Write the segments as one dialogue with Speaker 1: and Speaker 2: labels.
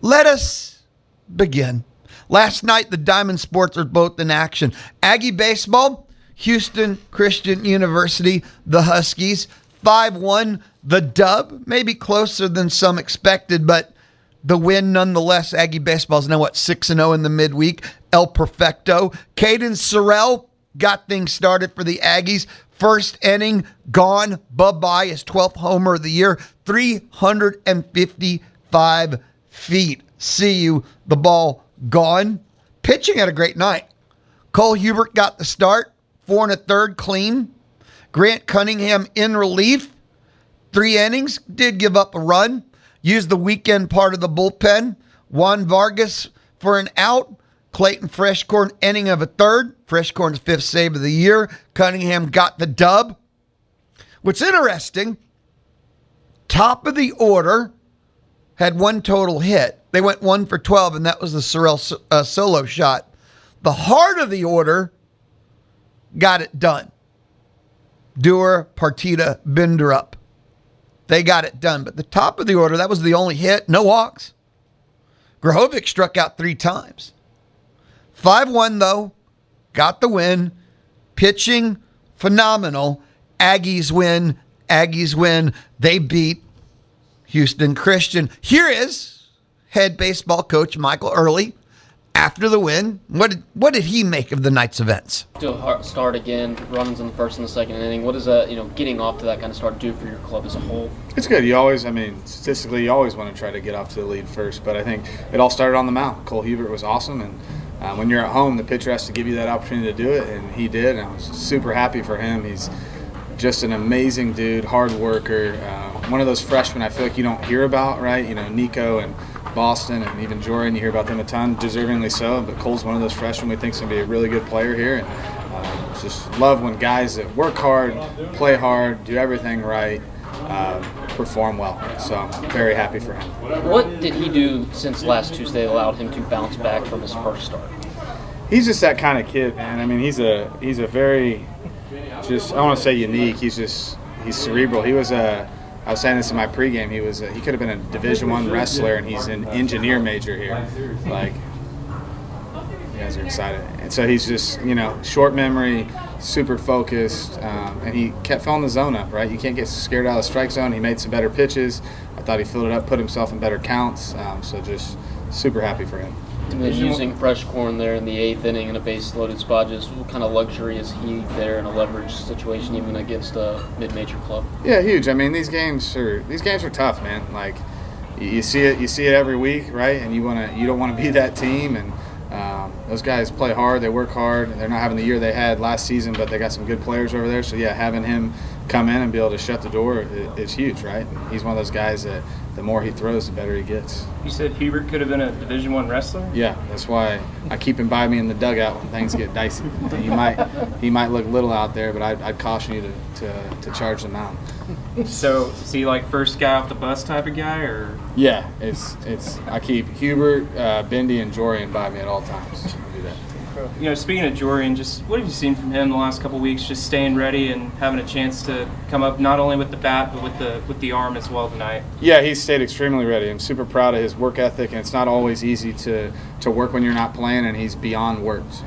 Speaker 1: Let us begin. Last night, the Diamond Sports are both in action. Aggie baseball, Houston Christian University, the Huskies, 5-1, the dub, maybe closer than some expected, but the win nonetheless. Aggie baseball is now, 6-0 in the midweek. El Perfecto. Caden Sorrell got things started for the Aggies. First inning, gone. Bye-bye. His 12th homer of the year. 355 feet. See you. The ball gone. Pitching had a great night. Cole Hubert got the start. 4 1/3 clean. Grant Cunningham in relief. 3 innings. Did give up a run. Used the weekend part of the bullpen. Juan Vargas for an out. Clayton Freshcorn inning of a third. Freshcorn's 5th save of the year. Cunningham got the dub. What's interesting, top of the order had 1 total hit. They went 1 for 12, and that was the Sorrell solo shot. The heart of the order got it done. Dewar, Partita, Binderup. They got it done. But the top of the order, that was the only hit. No walks. Grahovic struck out 3 times. 5-1, though. Got the win. Pitching, phenomenal. Aggies win. Aggies win. They beat Houston Christian. Here is head baseball coach Michael Early after the win. What did he make of the night's events?
Speaker 2: Still hard start again, runs in the first and the second inning. What does getting off to that kind of start do for your club as a whole?
Speaker 3: It's good. You always, statistically, you always want to try to get off to the lead first. But I think it all started on the mound. Cole Hubert was awesome, and when you're at home, the pitcher has to give you that opportunity to do it, and he did. And I was super happy for him. He's just an amazing dude, hard worker. One of those freshmen I feel like you don't hear about, right? Nico and Boston and even Jordan, you hear about them a ton, deservingly so. But Cole's one of those freshmen we think is going to be a really good player here. And just love when guys that work hard, play hard, do everything right, perform well. So I'm very happy for him.
Speaker 2: What did he do since last Tuesday that allowed him to bounce back from his first start?
Speaker 3: He's just that kind of kid, man. He's a very, I want to say unique. He's cerebral. I was saying this in my pregame. He could have been a Division I wrestler, and he's an engineer major here. Like, you guys are excited. And so he's just, short memory, super focused, and he kept filling the zone up, right? You can't get scared out of the strike zone. He made some better pitches. I thought he filled it up, put himself in better counts. So just super happy for him.
Speaker 2: And then using Freshcorn there in the 8th inning in a base-loaded spot, just what kind of luxury is he there in a leverage situation, even against a mid-major club?
Speaker 3: Yeah, huge. These games are tough, man. Like, you see it every week, right? And you don't want to be that team. And those guys play hard, they work hard. They're not having the year they had last season, but they got some good players over there. So yeah, having him come in and be able to shut the door is huge, right? And he's one of those guys that the more he throws, the better he gets.
Speaker 4: You said Hubert could have been a Division I wrestler?
Speaker 3: Yeah, that's why I keep him by me in the dugout when things get dicey. He might look little out there, but I'd caution you to charge the mound.
Speaker 4: So is he like first guy off the bus type of guy, or?
Speaker 3: Yeah, I keep Hubert, Bendy, and Jorian by me at all times. I do that.
Speaker 4: Speaking of Jorian, just what have you seen from him the last couple of weeks? Just staying ready and having a chance to come up not only with the bat but with the arm as well tonight.
Speaker 3: Yeah, he's stayed extremely ready. I'm super proud of his work ethic, and it's not always easy to work when you're not playing, and he's beyond worked.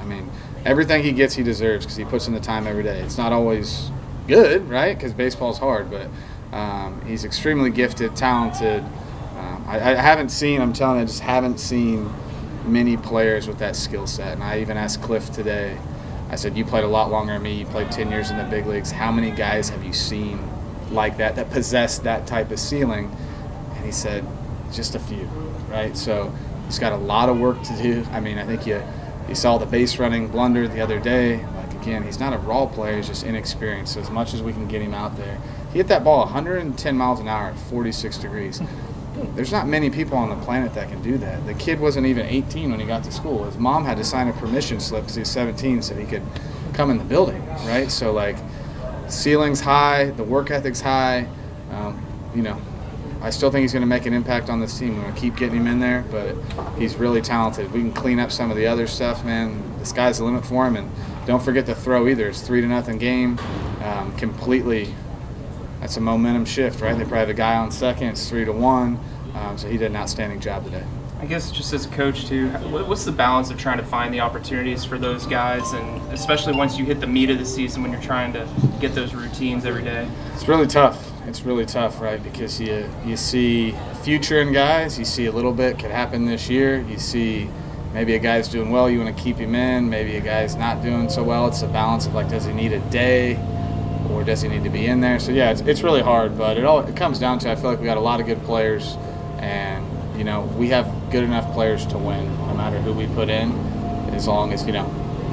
Speaker 3: Everything he gets, he deserves because he puts in the time every day. It's not always good, right? Because baseball's hard, but he's extremely gifted, talented. I haven't seen. I'm telling you, I just haven't seen many players with that skill set. And I even asked Cliff today, I said, you played a lot longer than me, you played 10 years in the big leagues, how many guys have you seen like that possess that type of ceiling? And he said, just a few, right? So he's got a lot of work to do. I think you saw the base running blunder the other day. Like, again, he's not a raw player, he's just inexperienced. So as much as we can get him out there, he hit that ball 110 miles an hour at 46 degrees. There's not many people on the planet that can do that. The kid wasn't even 18 when he got to school. His mom had to sign a permission slip because he was 17 so he could come in the building, right? So, ceiling's high, the work ethic's high. I still think he's going to make an impact on this team. We're going to keep getting him in there, but he's really talented. We can clean up some of the other stuff, man. The sky's the limit for him, and don't forget to throw either. It's 3-0 game, completely. That's a momentum shift, right? They probably have a guy on second. It's 3-1. So he did an outstanding job today.
Speaker 4: I guess just as a coach too, what's the balance of trying to find the opportunities for those guys, and especially once you hit the meat of the season when you're trying to get those routines every day?
Speaker 3: It's really tough. It's really tough, right? Because you see future in guys. You see a little bit could happen this year. You see maybe a guy's doing well, you want to keep him in. Maybe a guy's not doing so well. It's a balance of like, does he need a day or does he need to be in there? So yeah, it's really hard, but it comes down to, I feel like we got a lot of good players, and you know, we have good enough players to win no matter who we put in, as long as, you know,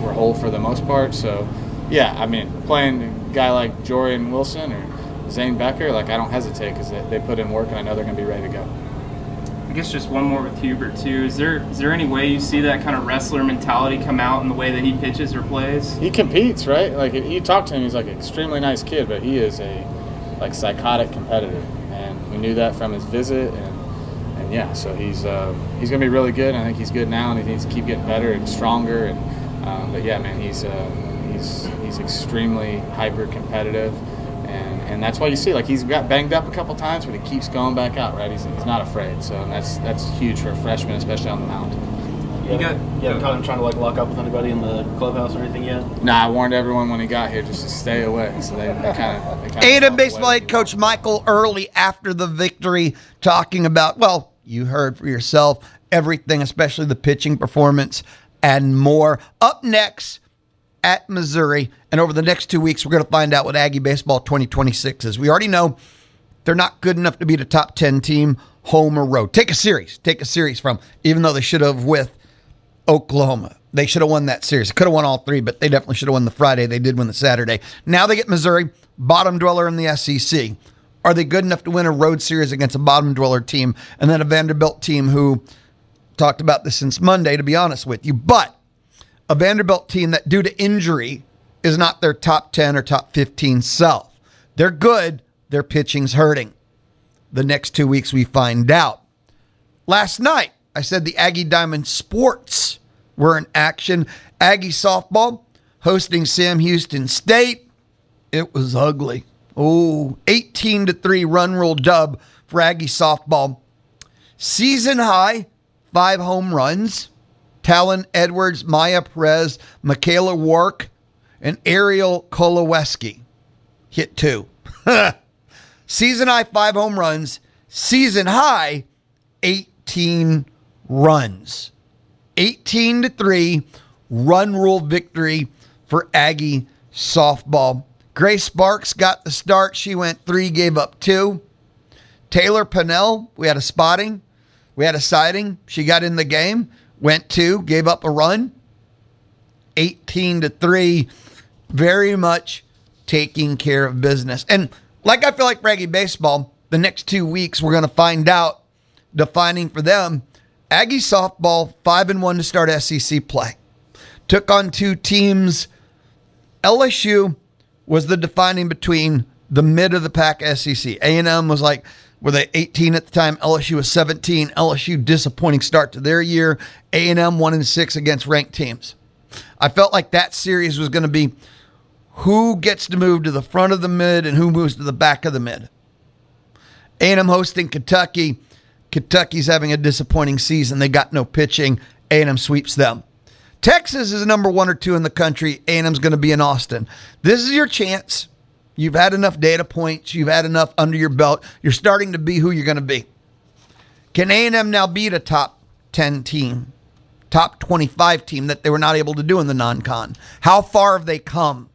Speaker 3: we're whole for the most part. So yeah, I mean, playing a guy like Jorian Wilson or Zane Becker, like, I don't hesitate because they put in work and I know they're going to be ready to go.
Speaker 4: I guess just one more with Hubert too. Is there any way you see that kind of wrestler mentality come out in the way that he pitches or plays?
Speaker 3: He competes, right? Like, you talk to him, he's like an extremely nice kid, but he is a psychotic competitor, and we knew that from his visit. And yeah, so he's going to be really good. I think he's good now, and he needs to keep getting better and stronger. And but yeah, man, he's extremely hyper competitive. And that's why you see, like, he's got banged up a couple times, but he keeps going back out, right? He's not afraid. So that's huge for a freshman, especially on the mound.
Speaker 5: You haven't caught him trying to, like, lock up with anybody in the clubhouse or anything yet?
Speaker 3: Nah, I warned everyone when he got here just to stay away. So they kind of
Speaker 1: A&M baseball head coach Michael Early, after the victory, talking about, well, you heard for yourself, everything, especially the pitching performance and more. Up next, at Missouri, and over the next 2 weeks, we're going to find out what Aggie Baseball 2026 is. We already know they're not good enough to beat a top 10 team, home or road. Take a series from, even though they should have with Oklahoma. They should have won that series. Could have won all three, but they definitely should have won the Friday. They did win the Saturday. Now they get Missouri, bottom dweller in the SEC. Are they good enough to win a road series against a bottom dweller team, and then a Vanderbilt team who talked about this since Monday, to be honest with you, but a Vanderbilt team that, due to injury, is not their top 10 or top 15 self. They're good. Their pitching's hurting. The next 2 weeks we find out. Last night, I said the Aggie Diamond sports were in action. Aggie softball hosting Sam Houston State. It was ugly. 18-3 run rule dub for Aggie softball. Season high, 5 home runs. Talon Edwards, Maya Perez, Michaela Wark, and Ariel Koloweski hit 2. Season high, 5 home runs. Season high, 18 runs. 18-3 run rule victory for Aggie softball. Grace Sparks got the start. She went 3, gave up 2. Taylor Pennell, we had a spotting. We had a sighting. She got in the game. Went 2, gave up a run. 18-3, very much taking care of business. And like I feel like Aggie baseball, the next 2 weeks we're going to find out, defining for them, Aggie softball 5-1 to start SEC play. Took on 2 teams. LSU was the defining between the mid of the pack SEC. A&M was like, were they 18 at the time? LSU was 17. LSU, disappointing start to their year. A&M 1-6 against ranked teams. I felt like that series was going to be who gets to move to the front of the mid and who moves to the back of the mid. A&M hosting Kentucky. Kentucky's having a disappointing season. They got no pitching. A&M sweeps them. Texas is number 1 or 2 in the country. A&M's going to be in Austin. This is your chance. You've had enough data points. You've had enough under your belt. You're starting to be who you're going to be. Can A&M now beat a top 10 team, top 25 team that they were not able to do in the non-con? How far have they come?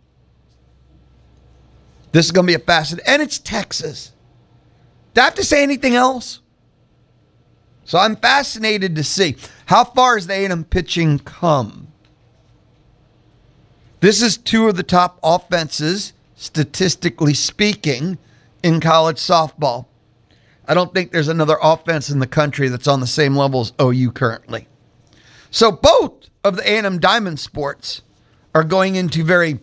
Speaker 1: This is going to be a facet. And it's Texas. Do I have to say anything else? So I'm fascinated to see how far has the A&M pitching come. This is 2 of the top offenses, statistically speaking, in college softball. I don't think there's another offense in the country that's on the same level as OU currently. So both of the A&M Diamond sports are going into very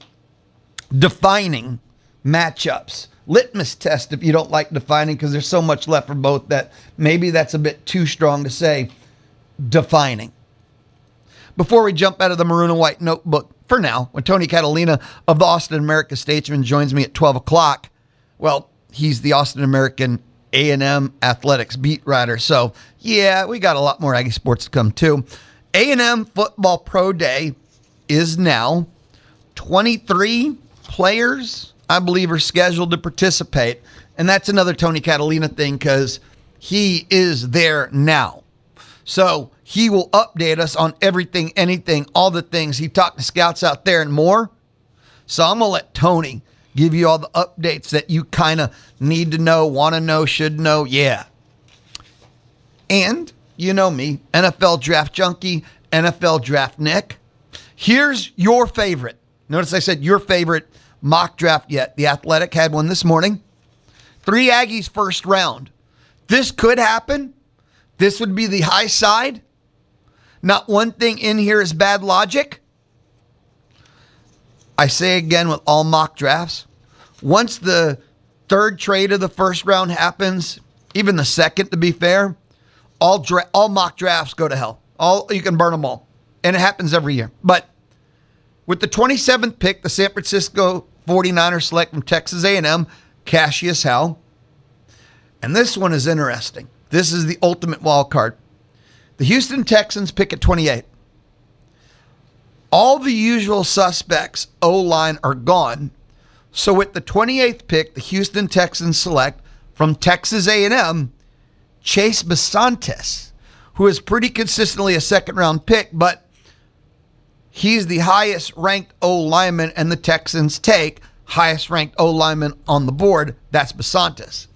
Speaker 1: defining matchups. Litmus test if you don't like defining, because there's so much left for both that maybe that's a bit too strong to say defining. Before we jump out of the maroon and white notebook, for now, when Tony Catalina of the Austin American Statesman joins me at 12 o'clock, well, he's the Austin American A&M athletics beat writer. So, yeah, we got a lot more Aggie sports to come too. A&M Football Pro Day is now. 23 players, I believe, are scheduled to participate. And that's another Tony Catalina thing because he is there now. So he will update us on everything, anything, all the things. He talked to scouts out there and more. So I'm going to let Tony give you all the updates that you kind of need to know, want to know, should know. Yeah. And you know me, NFL Draft Junkie, NFL Draft Nick. Here's your favorite. Notice I said your favorite mock draft yet. The Athletic had one this morning. 3 Aggies first round. This could happen. This would be the high side. Not one thing in here is bad logic. I say again with all mock drafts, once the third trade of the first round happens, even the second to be fair, all mock drafts go to hell. You can burn them all. And it happens every year. But with the 27th pick, the San Francisco 49ers select from Texas A&M, Cassius Howell. And this one is interesting. This is the ultimate wild card. The Houston Texans pick at 28. All the usual suspects, O-line, are gone. So with the 28th pick, the Houston Texans select from Texas A&M, Chase Basantes, who is pretty consistently a second-round pick, but he's the highest-ranked O-lineman, and the Texans take highest-ranked O-lineman on the board. That's Basantes.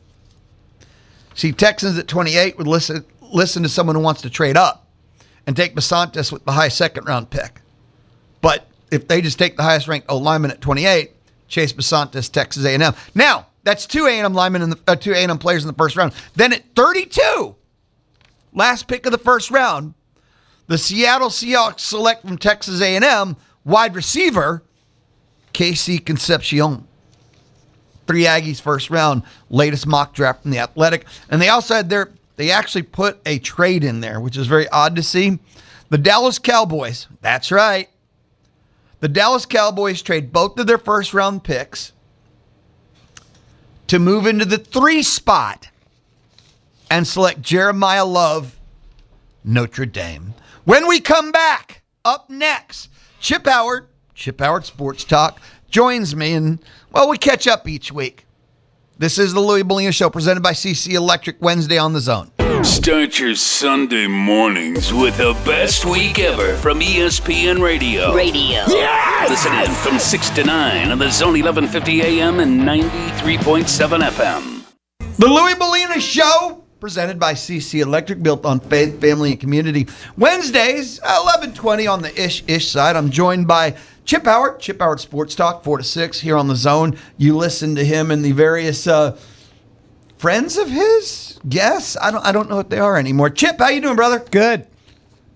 Speaker 1: See, Texans at 28 would listen to someone who wants to trade up and take Basantes with the high second-round pick. But if they just take the highest-ranked O-lineman at 28, Chase Basantes, Texas A&M. Now, that's 2 A&M linemen and 2 A&M players in the first round. Then at 32, last pick of the first round, the Seattle Seahawks select from Texas A&M wide receiver Casey Concepcion. 3 Aggies first round, latest mock draft from the Athletic. And they also had they actually put a trade in there, which is very odd to see. The Dallas Cowboys, that's right. The Dallas Cowboys trade both of their first round picks to move into the 3 spot and select Jeremiah Love, Notre Dame. When we come back, up next, Chip Howard Sports Talk, joins me, and, well, we catch up each week. This is the Louie Bellina Show, presented by CC Electric, Wednesday on The Zone.
Speaker 6: Start your Sunday mornings with the best week ever from ESPN Radio. Yes! Listen in from 6 to 9 on The Zone 1150 AM and 93.7 FM.
Speaker 1: The Louie Bellina Show, presented by CC Electric, built on faith, family, and community. Wednesdays, 11:20 on the ish side. I'm joined by Chip Howard Sports Talk, 4 to 6 here on The Zone. You listen to him and the various friends of his, guests. I don't know what they are anymore. Chip, how you doing, brother?
Speaker 7: Good.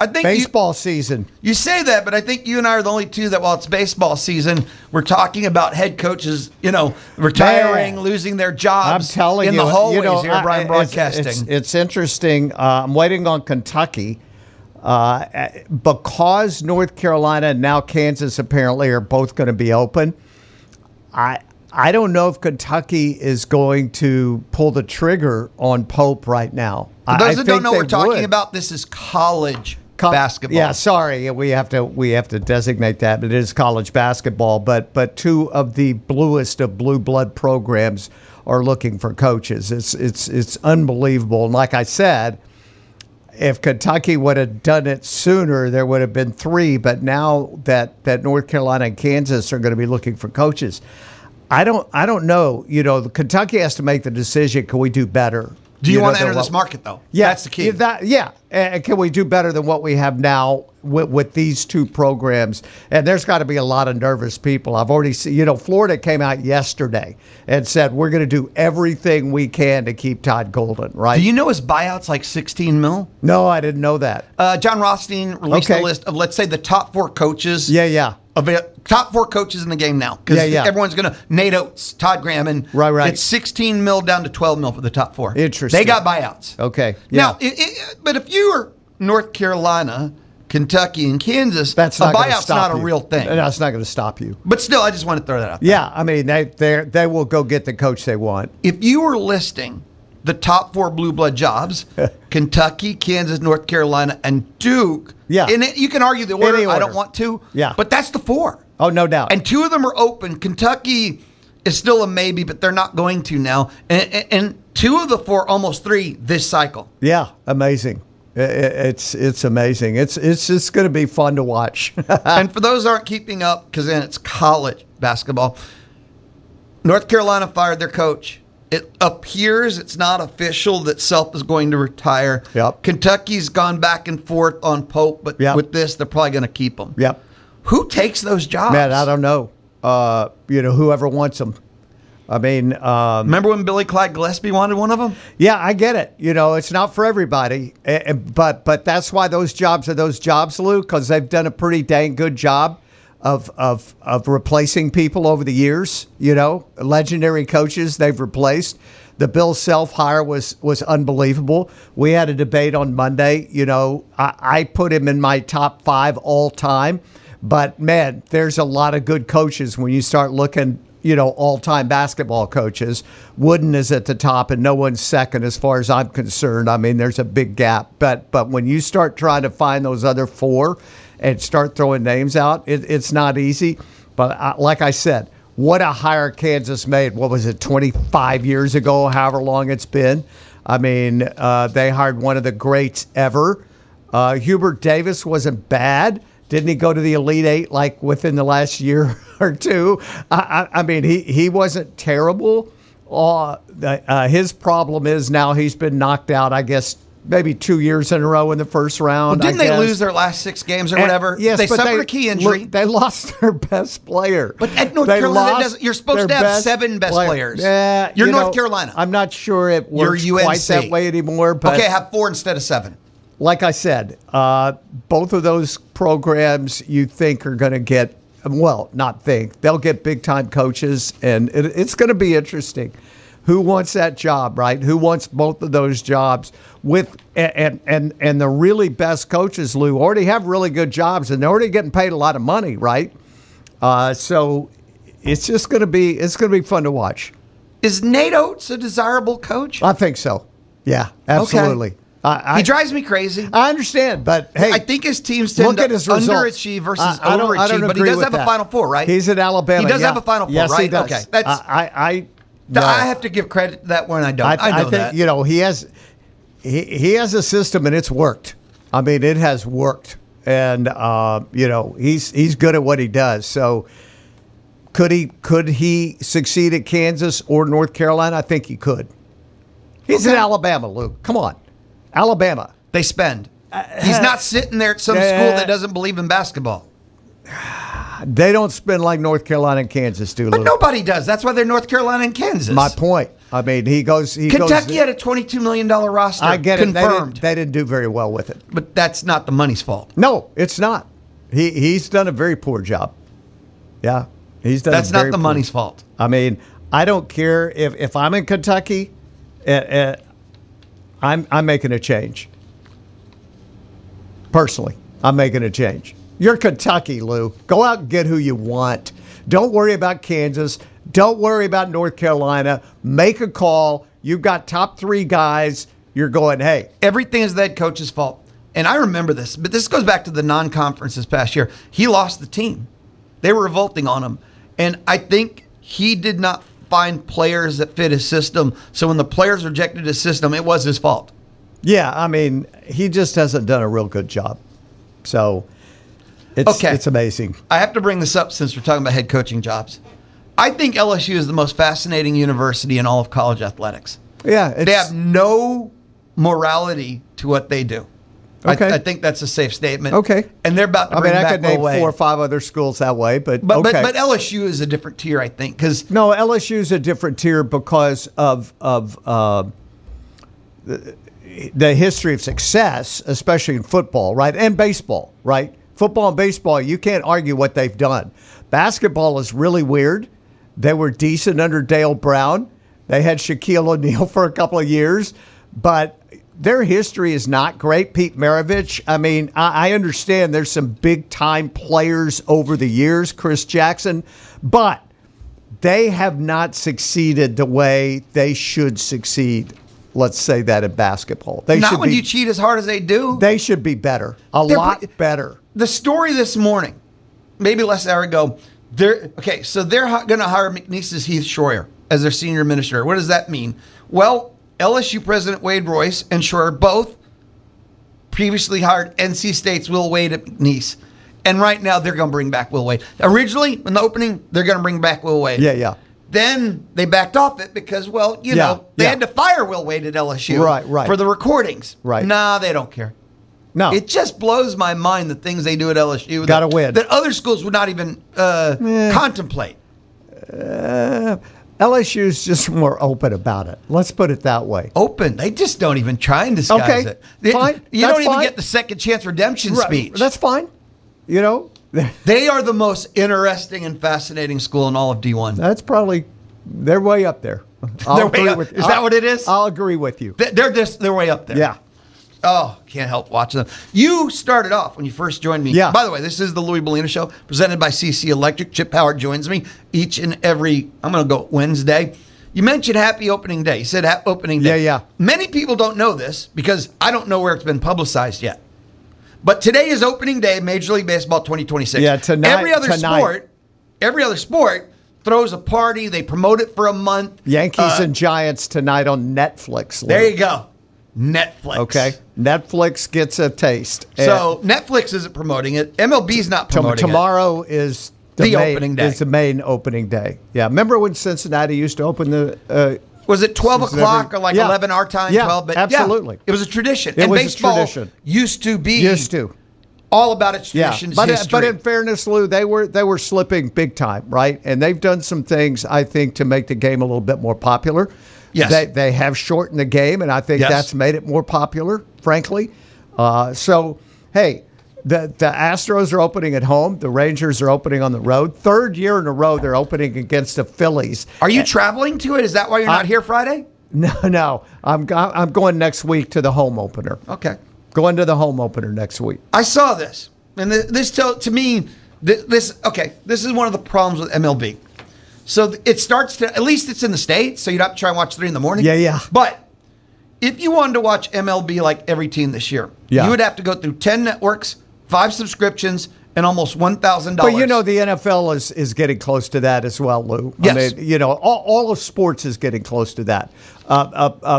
Speaker 1: I think
Speaker 7: baseball season.
Speaker 1: You say that, but I think you and I are the only two that, while it's baseball season, we're talking about head coaches, retiring, losing their jobs.
Speaker 7: I'm telling
Speaker 1: in
Speaker 7: you,
Speaker 1: the hallways here at Brian Broadcasting.
Speaker 7: It's interesting. I'm waiting on Kentucky because North Carolina and now Kansas apparently are both going to be open. I don't know if Kentucky is going to pull the trigger on Pope right now.
Speaker 1: For those that don't know what we're talking about, this is college basketball.
Speaker 7: Yeah, sorry, we have to designate that. But it is college basketball. But 2 of the bluest of blue blood programs are looking for coaches. It's unbelievable. And like I said, if Kentucky would have done it sooner, there would have been 3. But now that North Carolina and Kansas are going to be looking for coaches, I don't know. Kentucky has to make the decision. Can we do better?
Speaker 1: Do you want to enter this market, though?
Speaker 7: Yeah,
Speaker 1: that's the key.
Speaker 7: And can we do better than what we have now with these 2 programs? And there's got to be a lot of nervous people. I've already seen, Florida came out yesterday and said, we're going to do everything we can to keep Todd Golden, right?
Speaker 1: Do you know his buyout's like $16 million?
Speaker 7: No, I didn't know that.
Speaker 1: John Rothstein released a list of, let's say, the top 4 coaches.
Speaker 7: Yeah.
Speaker 1: Top 4 coaches in the game now. Because everyone's going to, Nate Oates, Todd Graham, and
Speaker 7: right.
Speaker 1: It's $16 million down to $12 million for the top 4.
Speaker 7: Interesting.
Speaker 1: They got buyouts.
Speaker 7: Okay. Yeah.
Speaker 1: Now, but if you are North Carolina, Kentucky, and Kansas,
Speaker 7: that's
Speaker 1: a buyout's not a real thing.
Speaker 7: No, it's not going to stop you.
Speaker 1: But still, I just want to throw that out there.
Speaker 7: Yeah, I mean, they will go get the coach they want.
Speaker 1: If you were listing the top 4 blue blood jobs: Kentucky, Kansas, North Carolina, and Duke.
Speaker 7: Yeah.
Speaker 1: And you can argue the order.
Speaker 7: Any order.
Speaker 1: I don't want to.
Speaker 7: Yeah.
Speaker 1: But that's the 4.
Speaker 7: Oh, no doubt.
Speaker 1: And 2 of them are open. Kentucky is still a maybe, but they're not going to now. And 2 of the 4, almost 3 this cycle.
Speaker 7: Yeah, amazing. It's amazing. It's just going to be fun to watch.
Speaker 1: And for those who aren't keeping up, because then it's college basketball, North Carolina fired their coach. It appears, it's not official, that Self is going to retire.
Speaker 7: Yep.
Speaker 1: Kentucky's gone back and forth on Pope, but with this, they're probably going to keep him.
Speaker 7: Yep.
Speaker 1: Who takes those jobs?
Speaker 7: Man, I don't know. Whoever wants them. I mean,
Speaker 1: remember when Billy Clyde Gillespie wanted one of them?
Speaker 7: Yeah, I get it. It's not for everybody, but that's why those jobs are those jobs, Lou, because they've done a pretty dang good job of replacing people over the years. Legendary coaches they've replaced. The Bill Self hire was unbelievable. We had a debate on Monday. I put him in my top 5 all time, but man, there's a lot of good coaches when you start looking. All-time basketball coaches. Wooden is at the top, and no one's second as far as I'm concerned. I mean, there's a big gap. But when you start trying to find those other 4 and start throwing names out, it's not easy. But like I said, what a hire Kansas made. What was it, 25 years ago, however long it's been? I mean, they hired one of the greats ever. Hubert Davis wasn't bad. Didn't he go to the Elite Eight like within the last year or 2? I mean, he wasn't terrible. His problem is now he's been knocked out, I guess, maybe 2 years in a row in the first round.
Speaker 1: Well, didn't they lose their last 6 games or whatever?
Speaker 7: Yes,
Speaker 1: they
Speaker 7: but
Speaker 1: suffered a key injury.
Speaker 7: Look, they lost their best player.
Speaker 1: But at North Carolina, you're supposed to have 7 best players.
Speaker 7: Yeah,
Speaker 1: you're North Carolina.
Speaker 7: I'm not sure it works
Speaker 1: You're UNC.
Speaker 7: quite that way anymore. But
Speaker 1: okay, have 4 instead of 7.
Speaker 7: Like I said, both of those programs you think are going to get, well, not think, they'll get big-time coaches, and it's going to be interesting. Who wants that job, right? Who wants both of those jobs? And the really best coaches, Lou, already have really good jobs, and they're already getting paid a lot of money, right? So it's just going to be fun to watch.
Speaker 1: Is Nate Oates a desirable coach?
Speaker 7: I think so. Yeah, absolutely.
Speaker 1: Okay. He drives me crazy.
Speaker 7: I understand, but hey,
Speaker 1: I think his teams tend to underachieve versus overachieve. But he does have a Final Four, right?
Speaker 7: He's at Alabama.
Speaker 1: He does have a Final Four,
Speaker 7: yes,
Speaker 1: right?
Speaker 7: He does.
Speaker 1: Okay, that's I have to give credit to that one. I don't. I know
Speaker 7: think,
Speaker 1: that.
Speaker 7: He has a system and it's worked. I mean, it has worked, and he's good at what he does. So could he succeed at Kansas or North Carolina? I think he could. He's at Alabama, Luke. Come on. Alabama.
Speaker 1: They spend. He's not sitting there at some school that doesn't believe in basketball.
Speaker 7: They don't spend like North Carolina and Kansas do,
Speaker 1: But
Speaker 7: Luke.
Speaker 1: nobody does. That's why they're North Carolina and Kansas.
Speaker 7: My point. I mean,
Speaker 1: Kentucky had a $22 million roster.
Speaker 7: I get
Speaker 1: confirmed.
Speaker 7: it. They didn't do very well with it.
Speaker 1: But that's not the money's fault.
Speaker 7: No, it's not. He's done a very poor job. Yeah, he's done.
Speaker 1: That's not the money's fault.
Speaker 7: I mean, I don't care if I'm in Kentucky. I'm making a change. Personally, I'm making a change. You're Kentucky, Lou. Go out and get who you want. Don't worry about Kansas. Don't worry about North Carolina. Make a call. You've got top 3 guys. You're going, hey.
Speaker 1: Everything is the head coach's fault. And I remember this, but this goes back to the non-conference this past year. He lost the team. They were revolting on him. And I think he did not find players that fit his system. So when the players rejected his system, it was his fault.
Speaker 7: Yeah, I mean, he just hasn't done a real good job. So it's amazing.
Speaker 1: I have to bring this up since we're talking about head coaching jobs. I think LSU is the most fascinating university in all of college athletics.
Speaker 7: Yeah.
Speaker 1: They have no morality to what they do.
Speaker 7: Okay.
Speaker 1: I think that's a safe statement.
Speaker 7: Okay.
Speaker 1: And they're about to bring back
Speaker 7: I could name
Speaker 1: Louie.
Speaker 7: 4 or 5 other schools that way, but
Speaker 1: But
Speaker 7: okay.
Speaker 1: but LSU is a different tier, I think, because
Speaker 7: no, LSU is a different tier because of the history of success, especially in football, right, and baseball, right. Football and baseball, you can't argue what they've done. Basketball is really weird. They were decent under Dale Brown. They had Shaquille O'Neal for a couple of years, but their history is not great. Pete Maravich, I mean, I understand there's some big-time players over the years, Chris Jackson, but they have not succeeded the way they should succeed. Let's say that in basketball. They
Speaker 1: Not
Speaker 7: should
Speaker 1: when
Speaker 7: be,
Speaker 1: you cheat as hard as they do.
Speaker 7: They should be better.
Speaker 1: They're
Speaker 7: Lot better.
Speaker 1: The story this morning, maybe less hour ago, they're going to hire McNeese's Heath Schroyer as their senior administrator. What does that mean? Well, LSU President Wade Royce and Schroyer both previously hired NC State's Will Wade at McNeese. And right now, they're going to bring back Will Wade. Originally, in the opening, they're going to bring back Will Wade.
Speaker 7: Yeah.
Speaker 1: Then they backed off it because, they had to fire Will Wade at LSU
Speaker 7: Right.
Speaker 1: for the recordings.
Speaker 7: Right.
Speaker 1: Nah, they don't care.
Speaker 7: No.
Speaker 1: It just blows my mind the things they do at LSU.
Speaker 7: Gotta win.
Speaker 1: That other schools would not even contemplate.
Speaker 7: LSU's just more open about it. Let's put it that way.
Speaker 1: Open. They just don't even try and disguise it.
Speaker 7: Fine.
Speaker 1: You
Speaker 7: That's
Speaker 1: don't even
Speaker 7: fine.
Speaker 1: get the second chance redemption speech.
Speaker 7: That's fine.
Speaker 1: They are the most interesting and fascinating school in all of D1.
Speaker 7: That's probably, they're way up there.
Speaker 1: They're way up. Is that what it is?
Speaker 7: I'll agree with you.
Speaker 1: They're way up there.
Speaker 7: Yeah.
Speaker 1: Oh, can't help watching them. You started off when you first joined me.
Speaker 7: Yeah.
Speaker 1: By the way, this is the Louie Bellina Show, presented by CC Electric. Chip Howard joins me each and every, I'm going to go Wednesday. You mentioned happy opening day. You said happy opening day.
Speaker 7: Yeah.
Speaker 1: Many people don't know this because I don't know where it's been publicized yet. But today is opening day of Major League Baseball 2026.
Speaker 7: Yeah, tonight.
Speaker 1: Every other sport throws a party. They promote it for a month.
Speaker 7: Yankees and Giants tonight on Netflix. Lou.
Speaker 1: There you go. Netflix.
Speaker 7: Okay. Netflix gets a taste.
Speaker 1: So Netflix isn't promoting it. MLB's not promoting
Speaker 7: tomorrow is
Speaker 1: the
Speaker 7: main,
Speaker 1: opening day.
Speaker 7: Is the main opening day. Yeah. Remember when Cincinnati used to open the
Speaker 1: was it 12 o'clock or like 11 our time?
Speaker 7: Yeah,
Speaker 1: 12? But
Speaker 7: absolutely.
Speaker 1: It was a tradition.
Speaker 7: It was a
Speaker 1: baseball
Speaker 7: tradition.
Speaker 1: used to be
Speaker 7: to.
Speaker 1: all about its traditions, history.
Speaker 7: But in fairness, Lou, they were slipping big time, right? And they've done some things, I think, to make the game a little bit more popular.
Speaker 1: Yes.
Speaker 7: They have shortened the game, and I think that's made it more popular, frankly. So, hey, the Astros are opening at home. The Rangers are opening on the road. Third year in a row, they're opening against the Phillies.
Speaker 1: Are you traveling to it? Is that why you're not here Friday?
Speaker 7: No. I'm going next week to the home opener.
Speaker 1: Okay.
Speaker 7: Going to the home opener next week.
Speaker 1: I saw this. And to me, this is one of the problems with MLB. So it starts at least it's in the States, so you don't have to try and watch 3 in the morning.
Speaker 7: Yeah.
Speaker 1: But if you wanted to watch MLB like every team this year, you would have to go through 10 networks, 5 subscriptions, and almost $1,000.
Speaker 7: But the NFL is getting close to that as well, Lou.
Speaker 1: Yes.
Speaker 7: I mean, all of sports is getting close to that.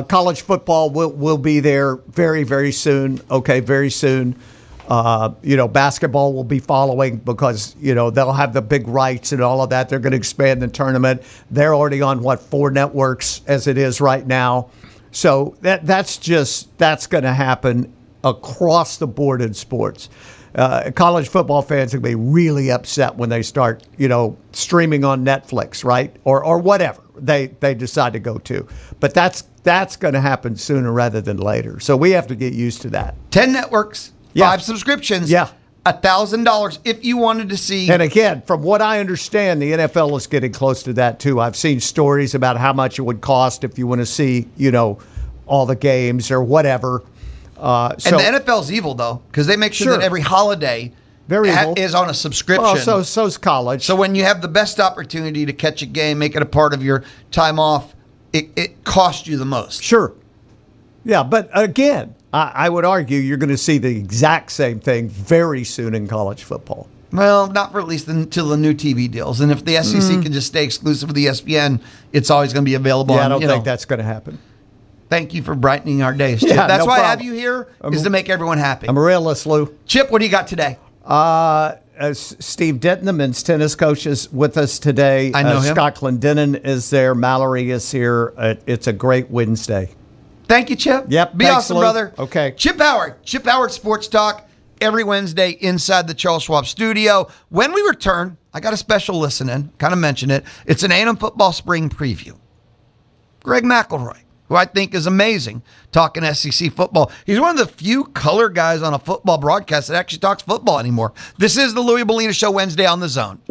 Speaker 7: College football will be there very, very soon. Okay, very soon. Basketball will be following because, they'll have the big rights and all of that. They're going to expand the tournament. They're already on, 4 networks as it is right now. So that's going to happen across the board in sports. College football fans are going to be really upset when they start, streaming on Netflix, right? Or whatever they decide to go to. But that's going to happen sooner rather than later. So we have to get used to that.
Speaker 1: 10 networks. 5 subscriptions.
Speaker 7: Yeah.
Speaker 1: $1,000 if you wanted to see.
Speaker 7: And again, from what I understand, the NFL is getting close to that too. I've seen stories about how much it would cost if you want to see, all the games or whatever.
Speaker 1: And the NFL's evil though, because they make sure that every holiday is on a subscription.
Speaker 7: Oh, so's college.
Speaker 1: So when you have the best opportunity to catch a game, make it a part of your time off, it costs you the most.
Speaker 7: Sure. Yeah, but again, I would argue you're going to see the exact same thing very soon in college football.
Speaker 1: Well, not for at least until the new TV deals. And if the SEC can just stay exclusive with ESPN, it's always going to be available.
Speaker 7: Yeah, I don't think that's going to happen.
Speaker 1: Thank you for brightening our days, Chip.
Speaker 7: Yeah,
Speaker 1: that's
Speaker 7: no
Speaker 1: why
Speaker 7: problem.
Speaker 1: I have you here, is to make everyone happy.
Speaker 7: I'm a realist, Lou.
Speaker 1: Chip, what do you got today?
Speaker 7: Steve Denton, the men's tennis coach, is with us today.
Speaker 1: I know him.
Speaker 7: Scott Clendenin is there. Mallory is here. It's a great Wednesday.
Speaker 1: Thank you, Chip.
Speaker 7: Yep.
Speaker 1: Be
Speaker 7: thanks,
Speaker 1: awesome,
Speaker 7: Lou.
Speaker 1: brother.
Speaker 7: Okay.
Speaker 1: Chip Howard Sports Talk, every Wednesday inside the Charles Schwab studio. When we return, I got a special listen in, kind of mentioned it. It's an A&M football spring preview. Greg McElroy, who I think is amazing, talking SEC football. He's one of the few color guys on a football broadcast that actually talks football anymore. This is the Louie Bellina Show Wednesday on The Zone.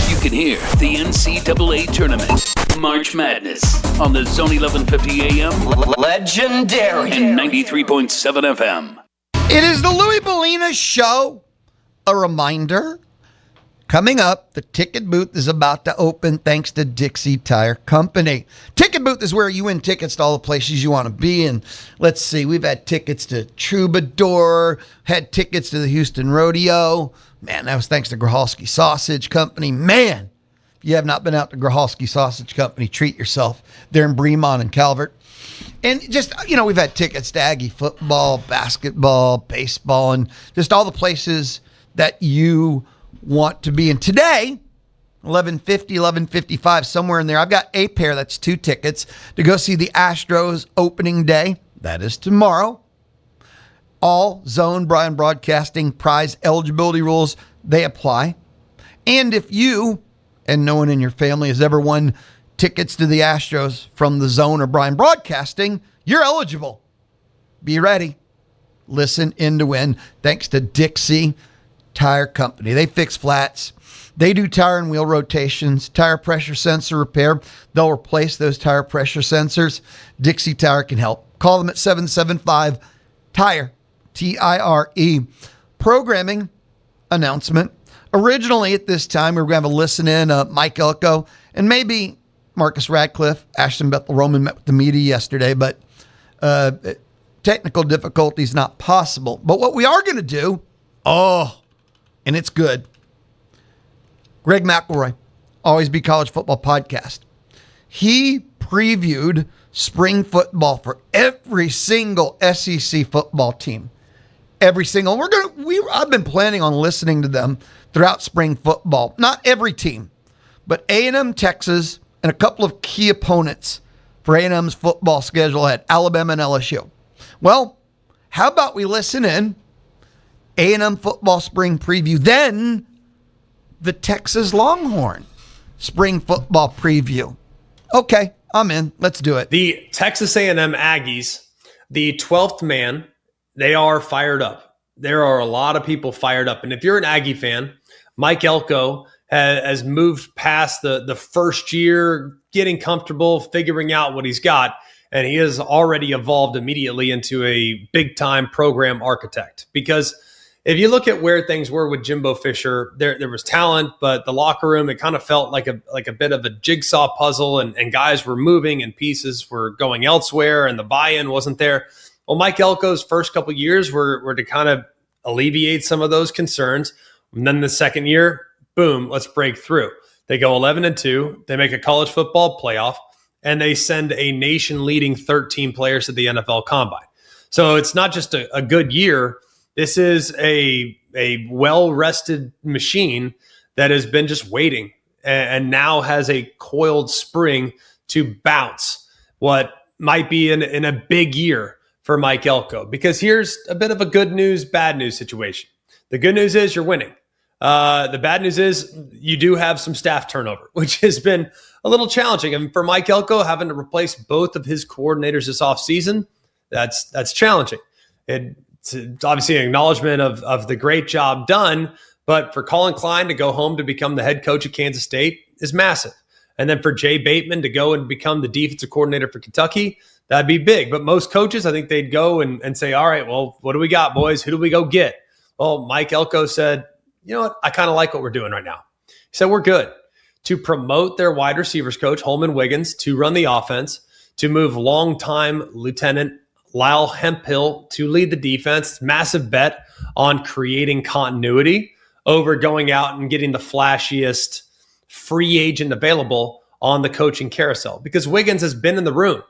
Speaker 6: You can hear the NCAA tournament, March Madness, on the Zone 1150 AM.
Speaker 8: Legendary.
Speaker 6: And 93.7 FM.
Speaker 1: It is the Louie Bellina Show. A reminder, Coming up, the ticket booth is about to open thanks to Dixie Tire Company. Ticket booth is where you win tickets to all the places you want to be. And let's see, we've had tickets to Troubadour, had tickets to the Houston Rodeo. Man, that was thanks to Grohalski Sausage Company. Man, if you have not been out to Grohalski Sausage Company, treat yourself. They're in Bremont and Calvert. And just, we've had tickets to Aggie football, basketball, baseball, and just all the places that you want to be in. Today, 11:50, 11:55, somewhere in there, I've got a pair, that's 2 tickets, to go see the Astros opening day. That is tomorrow. All Zone Brian Broadcasting prize eligibility rules, they apply. And if you and no one in your family has ever won tickets to the Astros from the Zone or Brian Broadcasting, you're eligible. Be ready. Listen in to win thanks to Dixie Tire Company. They fix flats. They do tire and wheel rotations, tire pressure sensor repair. They'll replace those tire pressure sensors. Dixie Tire can help. Call them at 775-TIRE, T-I-R-E. Programming announcement. Originally at this time, we were going to have a listen in. Mike Elko and maybe Marcus Radcliffe. Ashton Bethel Roman met with the media yesterday, but technical difficulties not possible. But what we are going to do, and it's good. Greg McElroy, Always Be College Football Podcast. He previewed spring football for every single SEC football team. Every single. I've been planning on listening to them throughout spring football. Not every team, but A&M, Texas, and a couple of key opponents for A&M's football schedule at Alabama and LSU. Well, how about we listen in? A&M football spring preview, then the Texas Longhorn spring football preview. Okay, I'm in. Let's do it.
Speaker 9: The Texas A&M Aggies, the 12th man, they are fired up. There are a lot of people fired up. And if you're an Aggie fan, Mike Elko has moved past the first year, getting comfortable, figuring out what he's got, and he has already evolved immediately into a big-time program architect. Because if you look at where things were with Jimbo Fisher, there was talent, but the locker room, it kind of felt like a bit of a jigsaw puzzle, and guys were moving and pieces were going elsewhere, and the buy-in wasn't there. Well, Mike Elko's first couple of years were to kind of alleviate some of those concerns. And then the second year, boom, let's break through. They go 11-2. They make a college football playoff, and they send a nation-leading 13 players to the NFL Combine. So it's not just a good year. This is a well-rested machine that has been just waiting and now has a coiled spring to bounce what might be in a big year for Mike Elko. Because here's a bit of a good news, bad news situation. The good news is you're winning. The bad news is you do have some staff turnover, which has been a little challenging. And for Mike Elko, having to replace both of his coordinators this offseason, that's challenging. It's obviously an acknowledgement of the great job done, but for Colin Klein to go home to become the head coach at Kansas State is massive. And then for Jay Bateman to go and become the defensive coordinator for Kentucky, that'd be big. But most coaches, I think they'd go and say, all right, well, what do we got, boys? Who do we go get? Well, Mike Elko said, you know what? I kind of like what we're doing right now. He said, we're good to promote their wide receivers coach, Holman Wiggins, to run the offense, to move longtime Lieutenant Lyle Hemphill to lead the defense. Massive bet on creating continuity over going out and getting the flashiest free agent available on the coaching carousel, because Wiggins has been in the room.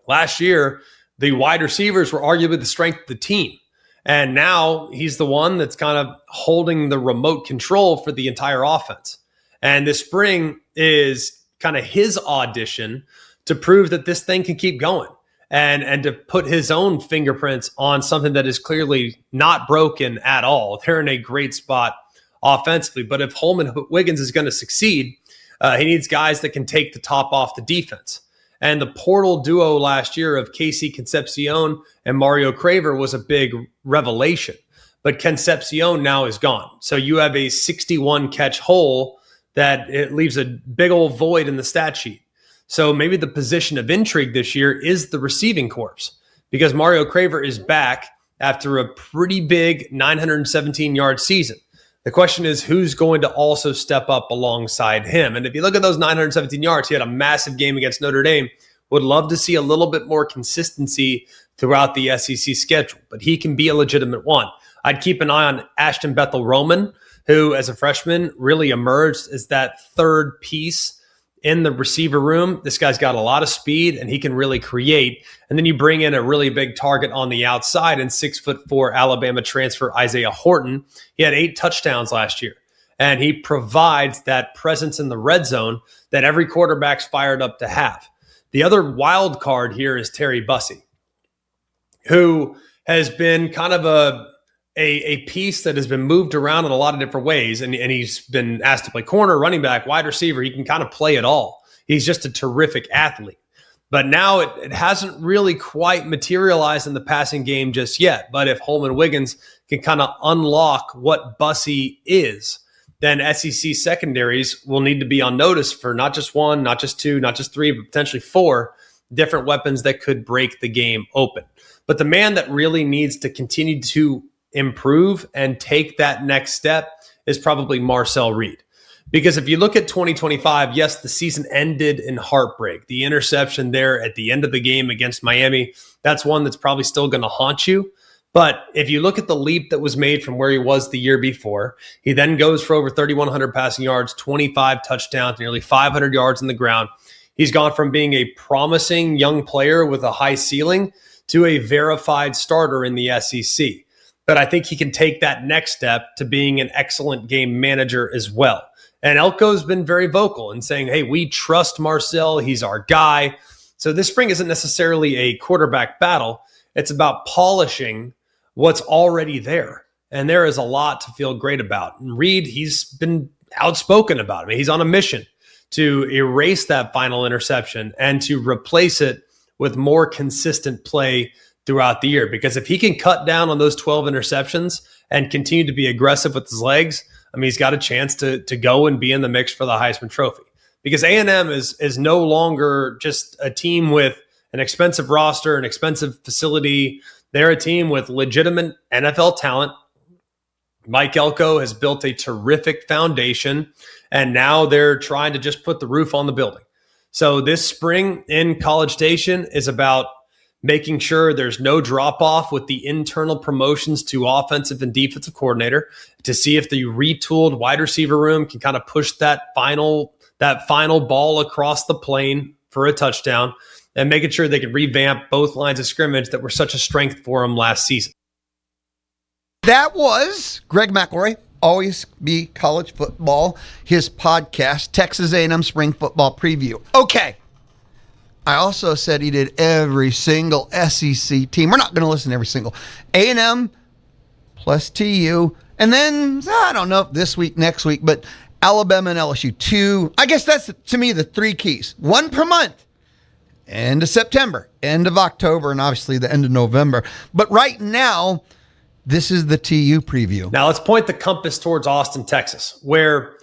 Speaker 9: Last year, the wide receivers were arguably the strength of the team. And now he's the one that's kind of holding the remote control for the entire offense. And this spring is kind of his audition to prove that this thing can keep going and to put his own fingerprints on something that is clearly not broken at all. They're in a great spot offensively. But if Holman Wiggins is going to succeed, he needs guys that can take the top off the defense. And the portal duo last year of Casey Concepcion and Mario Craver was a big revelation. But Concepcion now is gone. So you have a 61 catch hole that it leaves a big old void in the stat sheet. So maybe the position of intrigue this year is the receiving corps, because Mario Craver is back after a pretty big 917-yard season. The question is who's going to also step up alongside him. And if you look at those 917 yards, he had a massive game against Notre Dame. Would love to see a little bit more consistency throughout the SEC schedule, but he can be a legitimate one. I'd keep an eye on Ashton Bethel-Roman, who as a freshman really emerged as that third piece in the receiver room. This guy's got a lot of speed and he can really create. And then you bring in a really big target on the outside and 6'4" Alabama transfer Isaiah Horton. He had 8 touchdowns last year. And he provides that presence in the red zone that every quarterback's fired up to have. The other wild card here is Terry Bussey, who has been kind of a piece that has been moved around in a lot of different ways. And he's been asked to play corner, running back, wide receiver. He can kind of play it all. He's just a terrific athlete. But now it hasn't really quite materialized in the passing game just yet. But if Holman Wiggins can kind of unlock what Bussey is, then SEC secondaries will need to be on notice for not just 1, not just 2, not just 3, but potentially 4 different weapons that could break the game open. But the man that really needs to continue to improve and take that next step is probably Marcel Reed. Because if you look at 2025, yes, the season ended in heartbreak. The interception there at the end of the game against Miami, that's one that's probably still going to haunt you. But if you look at the leap that was made from where he was the year before, he then goes for over 3,100 passing yards, 25 touchdowns, nearly 500 yards on the ground. He's gone from being a promising young player with a high ceiling to a verified starter in the SEC. But I think he can take that next step to being an excellent game manager as well. And Elko's been very vocal in saying, hey, we trust Marcel. He's our guy. So this spring isn't necessarily a quarterback battle. It's about polishing what's already there. And there is a lot to feel great about. And Reed, he's been outspoken about it. He's on a mission to erase that final interception and to replace it with more consistent play throughout the year. Because if he can cut down on those 12 interceptions and continue to be aggressive with his legs, I mean, he's got a chance to go and be in the mix for the Heisman Trophy. Because A&M is no longer just a team with an expensive roster, an expensive facility. They're a team with legitimate NFL talent. Mike Elko has built a terrific foundation, and now they're trying to just put the roof on the building. So this spring in College Station is about making sure there's no drop-off with the internal promotions to offensive and defensive coordinator to see if the retooled wide receiver room can kind of push that final ball across the plane for a touchdown and making sure they can revamp both lines of scrimmage that were such a strength for them last season.
Speaker 1: That was Greg McElroy, Always Be College Football, his podcast, Texas A&M Spring Football Preview. Okay. I also said he did every single SEC team. We're not going to listen to every single. A&M plus TU. And then, I don't know if this week, next week, but Alabama and LSU. 2. I guess that's, to me, the 3 keys. 1 per month. End of September, end of October, and obviously the end of November. But right now, this is the TU preview.
Speaker 9: Now let's point the compass towards Austin, Texas, where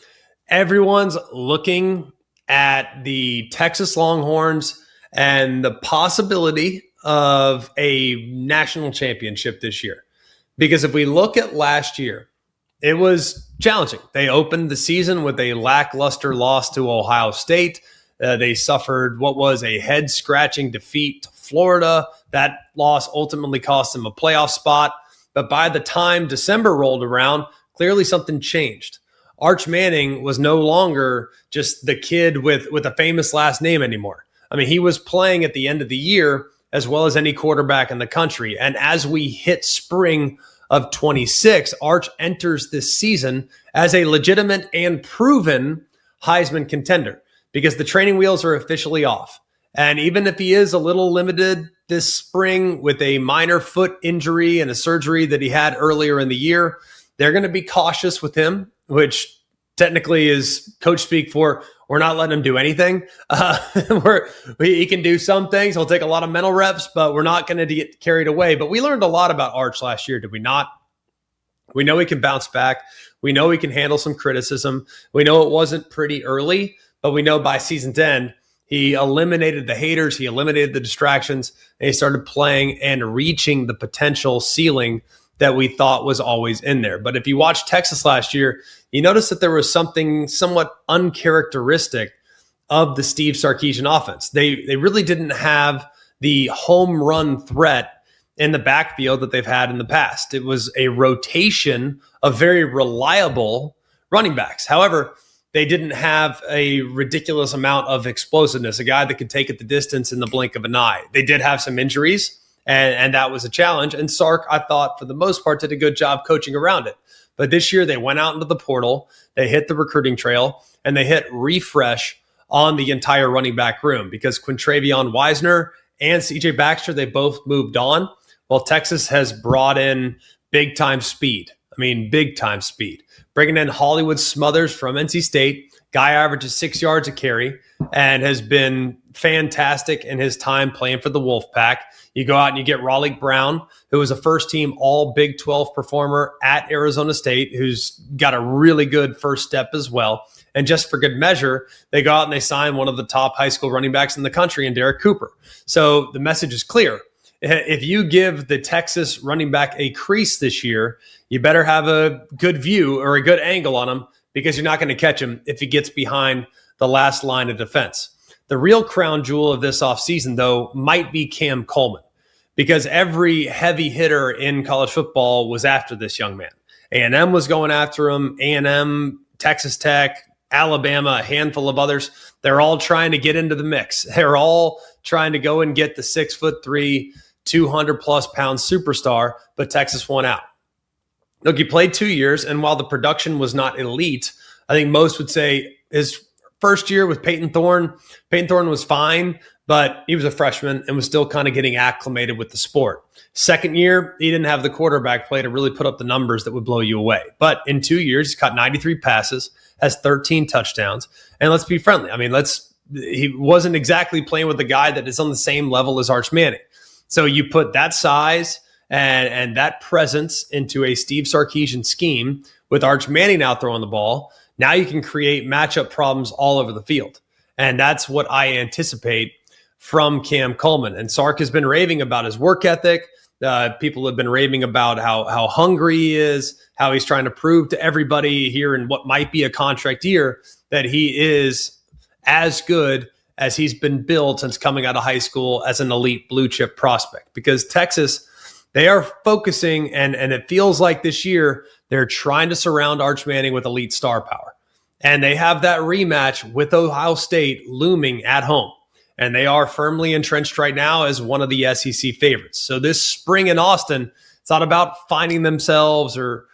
Speaker 9: everyone's looking at the Texas Longhorns and the possibility of a national championship this year. Because if we look at last year, it was challenging. They opened the season with a lackluster loss to Ohio State. They suffered what was a head-scratching defeat to Florida. That loss ultimately cost them a playoff spot. But by the time December rolled around, clearly something changed. Arch Manning was no longer just the kid with a famous last name anymore. I mean, he was playing at the end of the year as well as any quarterback in the country. And as we hit spring of 26, Arch enters this season as a legitimate and proven Heisman contender because the training wheels are officially off. And even if he is a little limited this spring with a minor foot injury and a surgery that he had earlier in the year, they're going to be cautious with him, which technically is coach speak for we're not letting him do anything. He can do some things. He'll take a lot of mental reps, but we're not going to get carried away. But we learned a lot about Arch last year, did we not? We know he can bounce back. We know he can handle some criticism. We know it wasn't pretty early, but we know by season's end, he eliminated the haters, he eliminated the distractions, and he started playing and reaching the potential ceiling that we thought was always in there. But if you watch Texas last year, you notice that there was something somewhat uncharacteristic of the Steve Sarkisian offense. They really didn't have the home run threat in the backfield that they've had in the past. It was a rotation of very reliable running backs. However, they didn't have a ridiculous amount of explosiveness, a guy that could take it the distance in the blink of an eye. They did have some injuries, and that was a challenge. And Sark, I thought, for the most part, did a good job coaching around it. But this year, they went out into the portal, they hit the recruiting trail, and they hit refresh on the entire running back room because Quintravion Wisner and CJ Baxter, they both moved on. Well, Texas has brought in big-time speed. Big-time speed. Bringing in Hollywood Smothers from NC State. Guy averages 6 yards a carry and has been fantastic in his time playing for the Wolfpack. You go out and you get Raleigh Brown, who was a first-team All-Big 12 performer at Arizona State, who's got a really good first step as well. And just for good measure, they go out and they sign one of the top high school running backs in the country in Derek Cooper. So the message is clear. If you give the Texas running back a crease this year, you better have a good view or a good angle on him because you're not going to catch him if he gets behind the last line of defense. The real crown jewel of this offseason, though, might be Cam Coleman because every heavy hitter in college football was after this young man. A&M was going after him, A&M, Texas Tech, Alabama, a handful of others. They're all trying to get into the mix. They're all trying to go and get the 6'3", 200-plus pound superstar, but Texas won out. Look, he played 2 years, and while the production was not elite, I think most would say his first year with Peyton Thorne was fine, but he was a freshman and was still kind of getting acclimated with the sport. Second year, he didn't have the quarterback play to really put up the numbers that would blow you away. But in 2 years, he's caught 93 passes, has 13 touchdowns, and let's be friendly. He wasn't exactly playing with a guy that is on the same level as Arch Manning. So you put that size and that presence into a Steve Sarkisian scheme with Arch Manning out throwing the ball. Now you can create matchup problems all over the field. And that's what I anticipate from Cam Coleman. And Sark has been raving about his work ethic. People have been raving about how hungry he is, how he's trying to prove to everybody here in what might be a contract year that he is as good as he's been billed since coming out of high school as an elite blue chip prospect. Because Texas, they are focusing, and it feels like this year they're trying to surround Arch Manning with elite star power. And they have that rematch with Ohio State looming at home. And they are firmly entrenched right now as one of the SEC favorites. So this spring in Austin, it's not about finding themselves or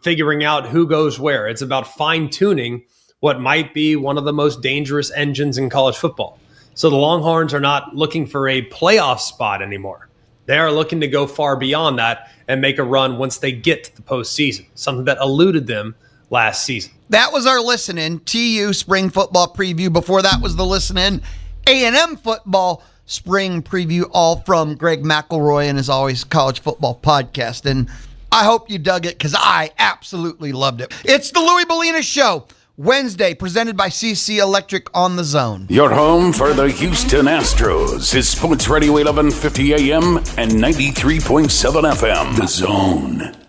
Speaker 9: figuring out who goes where. It's about fine-tuning what might be one of the most dangerous engines in college football. So the Longhorns are not looking for a playoff spot anymore. They are looking to go far beyond that and make a run once they get to the postseason, something that eluded them last season.
Speaker 1: That was our Listen In TU spring football preview. Before that was the Listen In A&M football spring preview, all from Greg McElroy and, as always, College Football Podcast. And I hope you dug it because I absolutely loved it. It's the Louie Bellina Show, Wednesday, presented by CC Electric on the Zone.
Speaker 6: Your home for the Houston Astros is Sports Radio 1150 AM and 93.7 FM. The Zone.